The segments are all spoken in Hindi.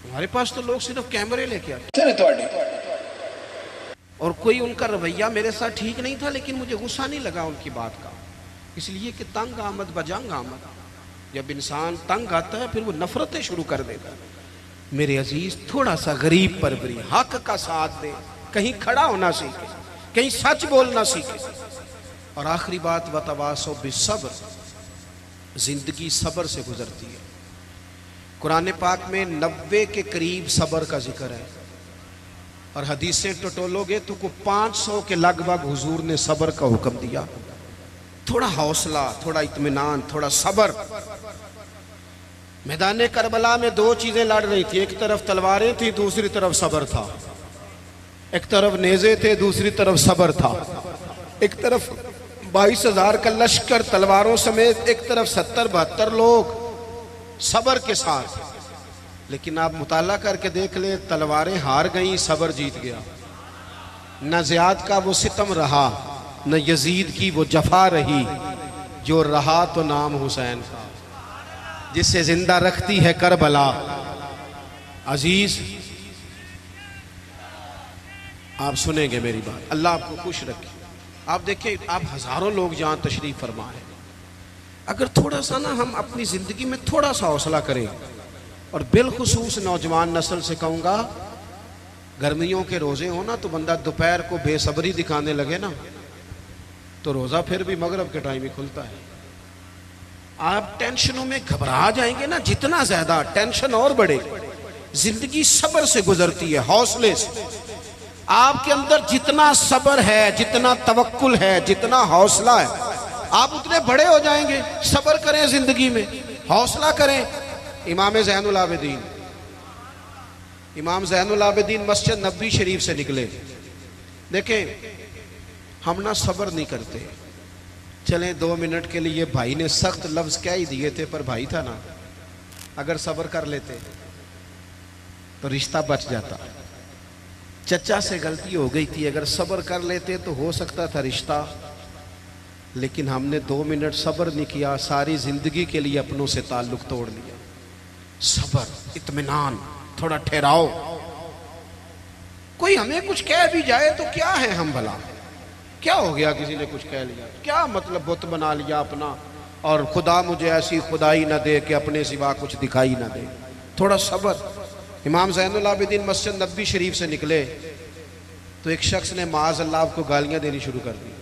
हमारे पास तो लोग सिर्फ कैमरे लेके आते और कोई उनका रवैया मेरे साथ ठीक नहीं था, लेकिन मुझे गुस्सा नहीं लगा उनकी बात का, इसलिए कि तंग आमद बजंग आमद। जब इंसान तंग आता है फिर वो नफरतें शुरू कर देता है। मेरे अजीज, थोड़ा सा गरीब परवरी, हक का साथ दे, कहीं खड़ा होना सीखे, कहीं सच बोलना सीखे। और आखिरी बात, वतवासो बिस्सब्र, जिंदगी सब्र से गुजरती है। कुरान पाक में 90 के करीब सब्र का जिक्र है और हदीसें टटोलोगे तो को 500 के लगभग हुजूर ने सब्र का हुक्म दिया। थोड़ा हौसला, थोड़ा इत्मीनान, थोड़ा सब्र। मैदान करबला में दो चीजें लड़ रही थी, एक तरफ तलवारें थी, दूसरी तरफ सब्र था। एक तरफ नेज़े थे, दूसरी तरफ सब्र था। एक तरफ 22,000 का लश्कर तलवारों समेत, एक तरफ 70-72 लोग सब्र के साथ। लेकिन आप मुताला करके देख ले, तलवारें हार गई, सब्र जीत गया। न ज़ियाद का वो सितम रहा, न यजीद की वो जफा रही, जो रहा तो नाम हुसैन का, जिसे जिंदा रखती है करबला। अजीज, आप सुनेंगे मेरी बात, अल्लाह आपको खुश रखे। आप देखें, आप हजारों लोग जहां तशरीफ फरमा है, अगर थोड़ा सा ना हम अपनी जिंदगी में थोड़ा सा हौसला करें, और बिलखुसूस नौजवान नस्ल से कहूँगा, गर्मियों के रोज़े हो ना तो बंदा दोपहर को बेसब्री दिखाने लगे ना तो रोज़ा फिर भी मगरब के टाइम ही खुलता है। आप टेंशनों में घबरा जाएंगे ना, जितना ज़्यादा टेंशन और बढ़ेगी। जिंदगी सब्र से गुजरती है, हौसले से। आपके अंदर जितना सब्र है, जितना तवक्कुल है, जितना हौसला है, आप उतने बड़े हो जाएंगे। सब्र करें जिंदगी में, हौसला करें। इमाम ज़ैनुल आबिदीन मस्जिद नबी शरीफ से निकले। देखें, हम ना सब्र नहीं करते। चलें 2 मिनट के लिए, भाई ने सख्त लफ्ज़ क्या ही दिए थे, पर भाई था ना, अगर सब्र कर लेते तो रिश्ता बच जाता। चचा से गलती हो गई थी, अगर सब्र कर लेते तो हो सकता था रिश्ता, लेकिन हमने 2 मिनट सब्र नहीं किया, सारी जिंदगी के लिए अपनों से ताल्लुक तोड़ लिया। सब्र, इत्मीनान, थोड़ा ठहराओ। कोई हमें कुछ कह भी जाए तो क्या है हम भला, क्या हो गया, किसी ने कुछ कह लिया, क्या मतलब बुत बना लिया अपना, और खुदा मुझे ऐसी खुदाई ना दे कि अपने सिवा कुछ दिखाई ना दे। थोड़ा सब्र। इमाम ज़ैनुल आबिदीन मस्जिद नबी शरीफ से निकले तो एक शख्स ने माज़ अल्लाह को गालियां देनी शुरू कर दी।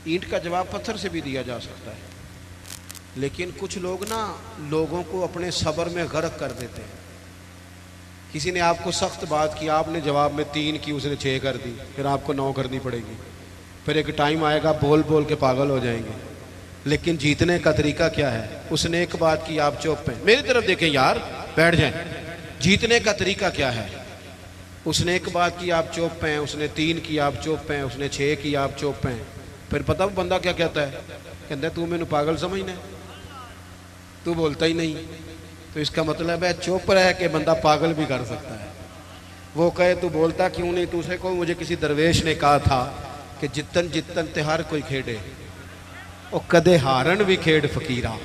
ईंट का जवाब पत्थर से भी दिया जा सकता है, लेकिन कुछ लोग ना लोगों को अपने सब्र में गर्क कर देते हैं। किसी ने आपको सख्त बात की, आपने जवाब में 3 की, उसने 6 कर दी, फिर आपको 9 करनी पड़ेगी। फिर एक टाइम आएगा बोल बोल के पागल हो जाएंगे। लेकिन जीतने का तरीका क्या है? उसने एक बात की, आप चुप हैं, मेरी तरफ देखें यार, बैठ जाएं। जीतने का तरीका क्या है? उसने एक बात की, आप चुप हैं, उसने 3 की, आप चुप हैं, उसने 6 की, आप चुप हैं। फिर पता बंदा क्या कहता है? कहता है तू मैनू पागल समझना, तू बोलता ही नहीं। तो इसका मतलब है चुप रह के बंदा पागल भी कर सकता है। वो कहे तू बोलता क्यों नहीं, दूसरे को मुझे किसी दरवेश ने कहा था कि जितन जितन ते हर कोई खेडे, ਉਹ कदे हारन भी खेड फकीरा।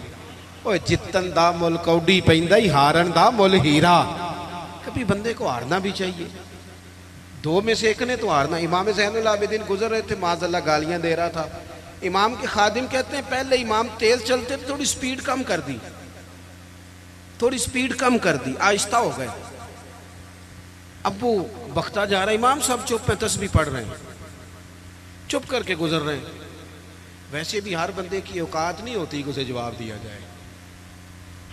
ओए जितन दा मुल कौडी पैंदा ही, हारन दा मुल हीरा। कभी बंदे को हारना भी चाहिए, 2 में से एक ने तो हारना। इमाम ज़ैनुल आबिदीन गुजर रहे थे, माज़अल्लाह गालियां दे रहा था। इमाम के खादिम कहते हैं पहले इमाम तेज चलते थे, थोड़ी स्पीड कम कर दी, थोड़ी स्पीड कम कर दी, आहिस्ता हो गए। अब वो बख्ता जा रहा है, इमाम साहब चुप हैं, तस्बीह पढ़ रहे हैं, चुप करके गुजर रहे हैं। वैसे भी हर बंदे की औकात नहीं होती कि उसे जवाब दिया जाए,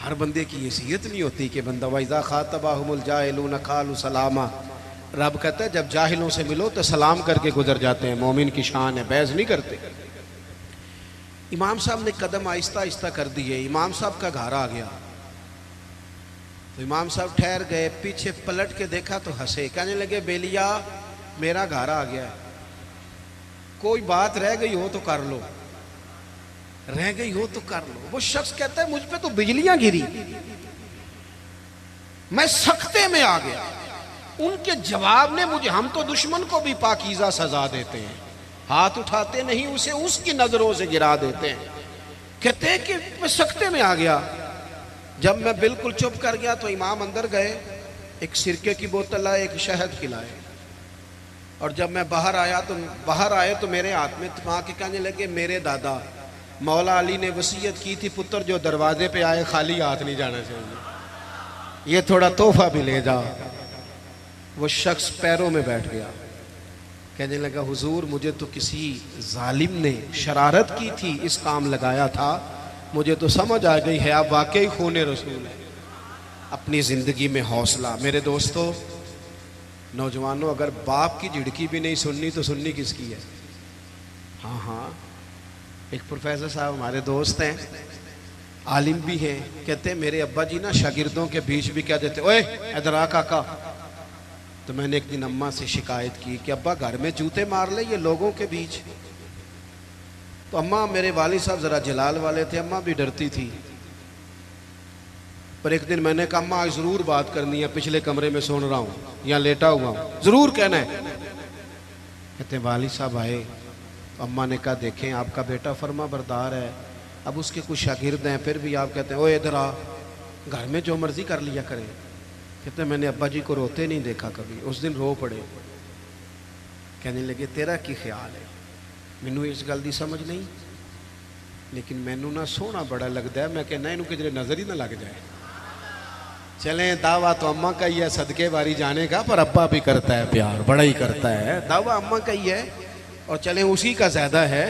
हर बंदे की हैसियत नहीं होती कि बंदा वइज़ा खातबहुमुल जाहिलून क़ालू सलामा। रब कहता है जब जाहिलों से मिलो तो सलाम करके गुजर जाते हैं, मोमिन की शान है, बहस नहीं करते। इमाम साहब ने कदम आहिस्ता आहिस्ता कर दिए, इमाम साहब का घर आ गया तो इमाम साहब ठहर गए, पीछे पलट के देखा तो हंसे, कहने लगे बेलिया मेरा घर आ गया है, कोई बात रह गई हो तो कर लो, रह गई हो तो कर लो। वो शख्स कहता है मुझ पे तो बिजलियां गिरी, मैं सख्ते में आ गया। उनके जवाब ने मुझे, हम तो दुश्मन को भी पाकीज़ा सजा देते हैं, हाथ उठाते नहीं, उसे उसकी नजरों से गिरा देते हैं। कहते हैं कि मैं सख्ते में आ गया। जब मैं बिल्कुल चुप कर गया तो इमाम अंदर गए, एक सिरके की बोतल लाए, एक शहद खिलाए, और जब मैं बाहर आए तो मेरे हाथ में थमा के कहने लगे, मेरे दादा मौला अली ने वसीयत की थी, पुत्र जो दरवाजे पे आए खाली हाथ नहीं जाना चाहिए, ये थोड़ा तोहफा भी ले जा। वो शख्स पैरों में बैठ गया, कहने लगा, हुजूर मुझे तो किसी जालिम ने शरारत की थी, इस काम लगाया था, मुझे तो समझ आ गई है आप वाकई खूने रसूल है। अपनी ज़िंदगी में हौसला। मेरे दोस्तों, नौजवानों, अगर बाप की झिड़की भी नहीं सुननी तो सुननी किसकी है? हाँ हाँ, एक प्रोफेसर साहब हमारे दोस्त हैं, आलिम भी हैं, कहते हैं मेरे अब्बा जी ना शागिर्दों के बीच भी क्या देते, ओए इधर आ काका। तो मैंने एक दिन अम्मा से शिकायत की कि अब्बा घर में जूते मार ले ये लोगों के बीच। तो अम्मा, मेरे वालिद साहब ज़रा जलाल वाले थे, अम्मा भी डरती थी। पर एक दिन मैंने कहा, अम्मा आज ज़रूर बात करनी है, पिछले कमरे में सोन रहा हूँ, यहाँ लेटा हुआ हूँ, ज़रूर कहना है। कहते वालिद साहब आए, तो अम्मा ने कहा, देखें आपका बेटा फर्मा बरदार है, अब उसके कुछ शागिर्द हैं, फिर भी आप कहते हैं ओए इधर आ, घर में जो मर्जी कर लिया करें। कहते मैंने अब्बा जी को रोते नहीं देखा कभी, उस दिन रो पड़े। कहने लगे, तेरा की ख्याल है? मैनू इस गल की समझ नहीं, लेकिन मैनू ना सोना बड़ा लगता है, मैं कहना इनू किधरे नज़र ही ना लग जाए। चलें, दावा तो अम्मा का ही है सदके बारी जाने का, पर अब्बा भी करता है प्यार, बड़ा ही करता है। दावा अम्मा का ही है और चलें उसी का ज़्यादा है,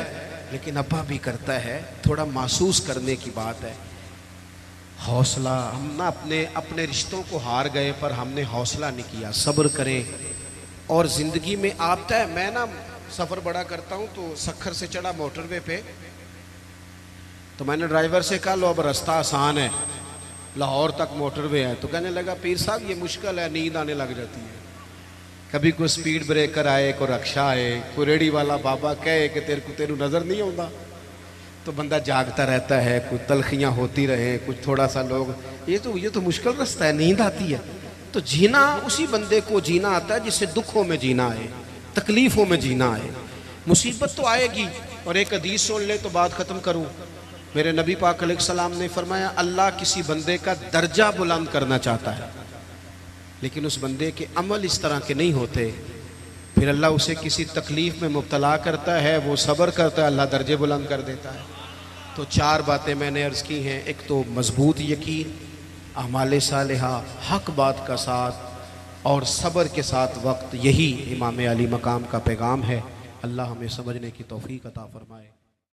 लेकिन अब्बा भी करता है। थोड़ा महसूस करने की बात है। हौसला। हम ना अपने रिश्तों को हार गए, पर हमने हौसला नहीं किया। सब्र करें और ज़िंदगी में आपता है। मैं ना सफ़र बड़ा करता हूँ, तो सखर से चढ़ा मोटरवे पे, तो मैंने ड्राइवर से कहा, लो अब रास्ता आसान है, लाहौर तक मोटरवे है। तो कहने लगा, पीर साहब ये मुश्किल है, नींद आने लग जाती है। कभी कोई स्पीड ब्रेकर आए, कोई रक्षा आए, कोई रेडी वाला बाबा कहे कि तेरू नज़र नहीं आता, तो बंदा जागता रहता है, कुछ तलखियाँ होती रहे, कुछ थोड़ा सा लोग, ये तो मुश्किल रास्ता है, नींद आती है। तो जीना उसी बंदे को जीना आता है जिससे दुखों में जीना आए, तकलीफ़ों में जीना आए। मुसीबत तो आएगी। और एक हदीस सुन ले तो बात ख़त्म करूँ। मेरे नबी पाक अलैहिस्सलाम ने फरमाया, अल्लाह किसी बंदे का दर्जा बुलंद करना चाहता है, लेकिन उस बंदे के अमल इस तरह के नहीं होते, फिर अल्लाह उसे किसी तकलीफ़ में मुब्तला करता है, वो सब्र करता है, अल्लाह दर्जे बुलंद कर देता है। तो 4 बातें मैंने अर्ज़ की हैं। एक तो मजबूत यकीन, अमाल सालिहा, हक बात का साथ और सब्र के साथ वक्त, यही इमाम अली मकाम का पैगाम है। अल्लाह हमें समझने की तौफीक अता फरमाए।